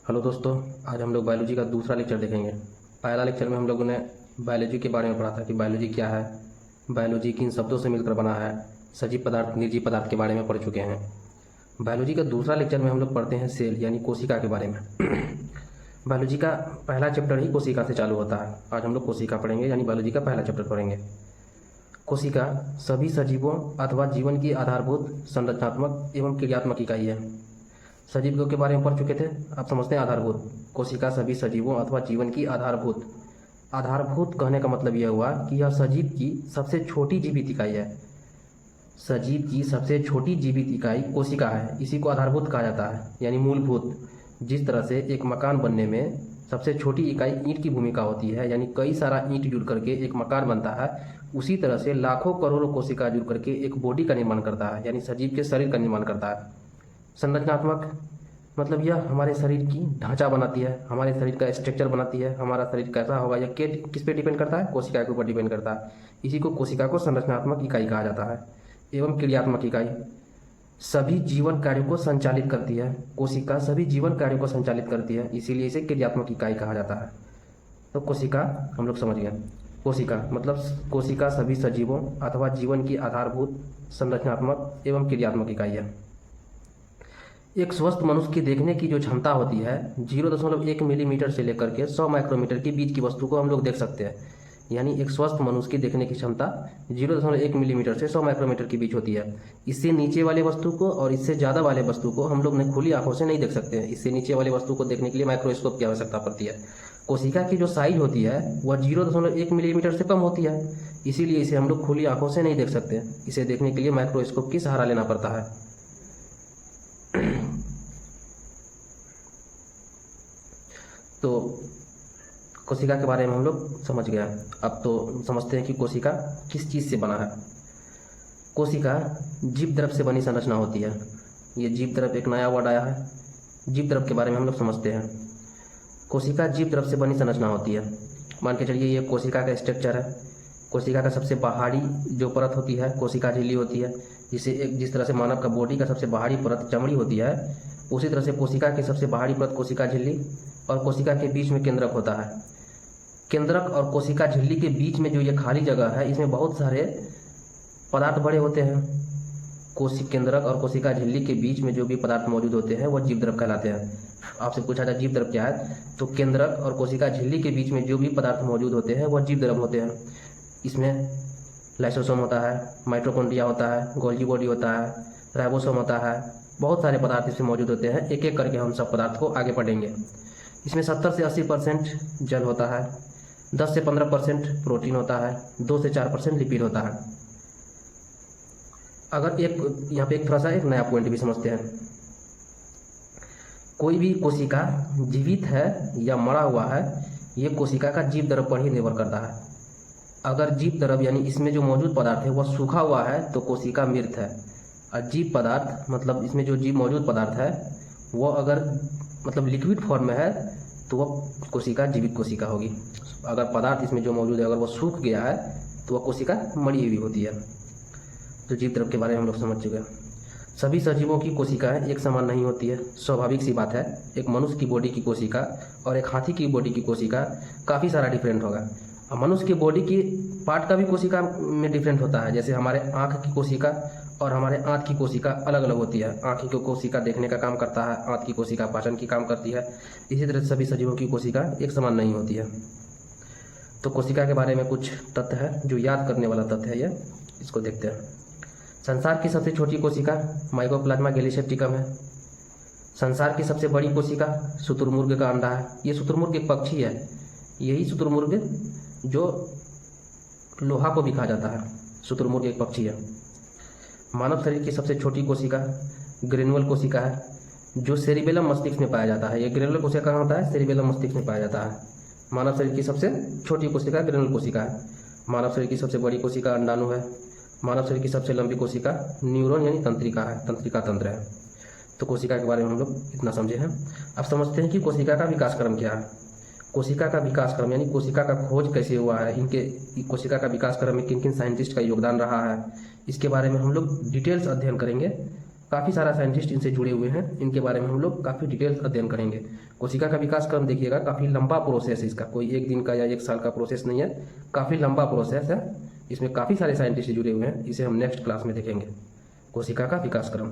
Hello दोस्तों, आज हम लोग बायोलॉजी का दूसरा लेक्चर देखेंगे। पहला लेक्चर में हम लोगों ने बायोलॉजी के बारे में पढ़ा था कि बायोलॉजी क्या है, बायोलॉजी किन शब्दों से मिलकर बना है, सजीव पदार्थ निर्जीव पदार्थ के बारे में पढ़ चुके हैं। बायोलॉजी का दूसरा लेक्चर में हम लोग पढ़ते हैं सेल यानी कोशिका के बारे में। बायोलॉजी का पहला चैप्टर ही कोशिका से चालू होता है। आज हम लोग कोशिका पढ़ेंगे यानी बायोलॉजी का पहला चैप्टर पढ़ेंगे। कोशिका सभी सजीवों अथवा जीवन की आधारभूत संरचनात्मक एवं क्रियात्मक इकाई है। सजीवों के बारे में पढ़ चुके थे, आप समझते हैं आधारभूत। कोशिका सभी सजीवों अथवा जीवन की आधारभूत। आधारभूत कहने का मतलब यह हुआ कि यह सजीव की सबसे छोटी जीवित इकाई है। सजीव की सबसे छोटी जीवित इकाई कोशिका है, इसी को आधारभूत कहा जाता है यानी मूलभूत। जिस तरह से एक मकान बनने में सबसे छोटी इकाई ईंट की भूमिका होती है, यानी कई सारा ईंट जुड़ करके एक मकान बनता है, उसी तरह से लाखों करोड़ों कोशिका जुड़ करके एक बॉडी का निर्माण करता है यानी सजीव के शरीर का निर्माण करता है। संरचनात्मक मतलब यह हमारे शरीर की ढांचा बनाती है, हमारे शरीर का स्ट्रक्चर बनाती है। हमारा शरीर कैसा होगा यह किस पे डिपेंड करता है? कोशिका के ऊपर डिपेंड करता है। इसी को कोशिका को संरचनात्मक इकाई कहा जाता है। एवं क्रियात्मक इकाई सभी जीवन कार्यों को संचालित करती है। कोशिका सभी जीवन कार्यों को संचालित करती है, इसीलिए इसे क्रियात्मक इकाई कहा जाता है। तो कोशिका हम लोग समझ गए। कोशिका मतलब कोशिका सभी सजीवों अथवा जीवन की आधारभूत संरचनात्मक एवं क्रियात्मक इकाई है। एक स्वस्थ मनुष्य की देखने की जो क्षमता होती है 0.1 मिलीमीटर से लेकर के 100 माइक्रोमीटर के बीच की वस्तु को हम लोग देख सकते हैं। यानी एक स्वस्थ मनुष्य की देखने की क्षमता 0.1 मिलीमीटर से 100 माइक्रोमीटर के बीच होती है। इससे नीचे वाले वस्तु को और इससे ज़्यादा वाले वस्तु को हम लोग ने खुली आंखों से नहीं देख सकते हैं। इससे नीचे वाले वस्तु को देखने के लिए माइक्रोस्कोप की आवश्यकता पड़ती है। कोशिका की जो साइज होती है वह 0.1 मिलीमीटर से कम होती है, इसीलिए इसे हम लोग खुली आंखों से नहीं देख सकते। इसे देखने के लिए माइक्रोस्कोप की सहारा लेना पड़ता है। तो कोशिका के बारे में हम लोग समझ गया। अब तो समझते हैं कि कोशिका किस चीज़ से बना है। कोशिका जीव द्रव से बनी संरचना होती है। ये जीव द्रव एक नया वर्ड आया है। जीव द्रव के बारे में हम लोग समझते हैं। कोशिका जीव द्रव से बनी संरचना होती है। मान के चलिए ये कोशिका का स्ट्रक्चर है। कोशिका का सबसे बाहरी जो परत होती है कोशिका झिल्ली होती है, जिस तरह से मानव का बॉडी का सबसे बाहरी परत चमड़ी होती है, उसी तरह से कोशिका की सबसे बाहरी परत कोशिका झिल्ली और कोशिका के बीच में केंद्रक होता है। केंद्रक और कोशिका झिल्ली के बीच में जो ये खाली जगह है इसमें बहुत सारे पदार्थ भरे होते हैं। कोशिका केंद्रक और कोशिका झिल्ली के बीच में जो भी पदार्थ मौजूद होते हैं वह जीव द्रव कहलाते हैं। आपसे पूछा था जीव द्रव क्या है, तो केंद्रक और कोशिका झिल्ली के बीच में जो भी पदार्थ मौजूद होते हैं वह जीव द्रव होते हैं। इसमें लाइसोसोम होता है, माइटोकॉन्ड्रिया होता है, गोल्गी बॉडी होता है, राइबोसोम होता है, बहुत सारे पदार्थ इसमें मौजूद होते हैं। एक एक करके हम सब पदार्थ को आगे पढ़ेंगे। इसमें 70 से 80% जल होता है, 10 से 15% प्रोटीन होता है, 2 से 4% लिपिड होता है। अगर यहाँ पे थोड़ा सा एक नया पॉइंट भी समझते हैं। कोई भी कोशिका जीवित है या मरा हुआ है, ये कोशिका का जीव द्रव पर ही निर्भर करता है। अगर जीव द्रव यानी इसमें जो मौजूद पदार्थ है वह सूखा हुआ है तो कोशिका मृत है। और जीव पदार्थ मतलब इसमें जो जीव मौजूद पदार्थ है वह अगर मतलब लिक्विड फॉर्म में है तो वह कोशिका जीवित कोशिका होगी। अगर पदार्थ इसमें जो मौजूद है अगर वह सूख गया है तो वह कोशिका मरी हुई होती है। तो जीव द्रव के बारे में हम लोग समझ चुके हैं। सभी सजीवों की कोशिकाएं एक समान नहीं होती है, स्वाभाविक सी बात है। एक मनुष्य की बॉडी की कोशिका और एक हाथी की बॉडी की कोशिका काफ़ी सारा डिफरेंट होगा। और मनुष्य की बॉडी की पार्ट का भी कोशिका में डिफरेंट होता है। जैसे हमारे आँख की कोशिका और हमारे आंत की कोशिका अलग अलग होती है। आँख की कोशिका देखने का काम करता है, आंत की कोशिका पाचन की काम करती है। इसी तरह सभी सजीवों की कोशिका एक समान नहीं होती है। तो कोशिका के बारे में कुछ तथ्य है जो याद करने वाला तथ्य है, ये इसको देखते हैं। संसार की सबसे छोटी कोशिका माइकोप्लाज्मा गैलीसेप्टिकम है। संसार की सबसे बड़ी कोशिका शुतुरमुर्ग का अंडा है। ये शुतुरमुर्ग एक पक्षी है। यही शुतुरमुर्ग जो लोहा को भी खा जाता है, शुतुरमुर्ग एक पक्षी है। मानव शरीर की सबसे छोटी कोशिका ग्रेनुअल कोशिका है, जो सेरिबेलम मस्तिष्क में पाया जाता है। ये ग्रेनुअल कोशिका कहाँ होता है? सेरिबेलम मस्तिष्क में पाया जाता है। मानव शरीर की सबसे छोटी कोशिका ग्रेनुअल कोशिका है। मानव शरीर की सबसे बड़ी कोशिका अंडाणु है। मानव शरीर की सबसे लंबी कोशिका न्यूरॉन यानी तंत्रिका है, तंत्रिका तंत्र है। तो कोशिका के बारे में हम लोग इतना समझे हैं। अब समझते हैं कि कोशिका का विकास क्रम क्या है। कोशिका का विकास क्रम यानी कोशिका का खोज कैसे हुआ है, इनके कोशिका का विकास क्रम में किन किन साइंटिस्ट का योगदान रहा है, इसके बारे में हम लोग डिटेल्स अध्ययन करेंगे काफ़ी सारा साइंटिस्ट इनसे जुड़े हुए हैं, इनके बारे में हम लोग काफ़ी डिटेल्स अध्ययन करेंगे। कोशिका का विकास क्रम देखिएगा, काफ़ी लंबा प्रोसेस है इसका, कोई एक दिन का या एक साल का प्रोसेस नहीं है, काफ़ी लंबा प्रोसेस है। इसमें काफ़ी सारे साइंटिस्ट जुड़े हुए हैं, इसे हम नेक्स्ट क्लास में देखेंगे, कोशिका का विकास क्रम।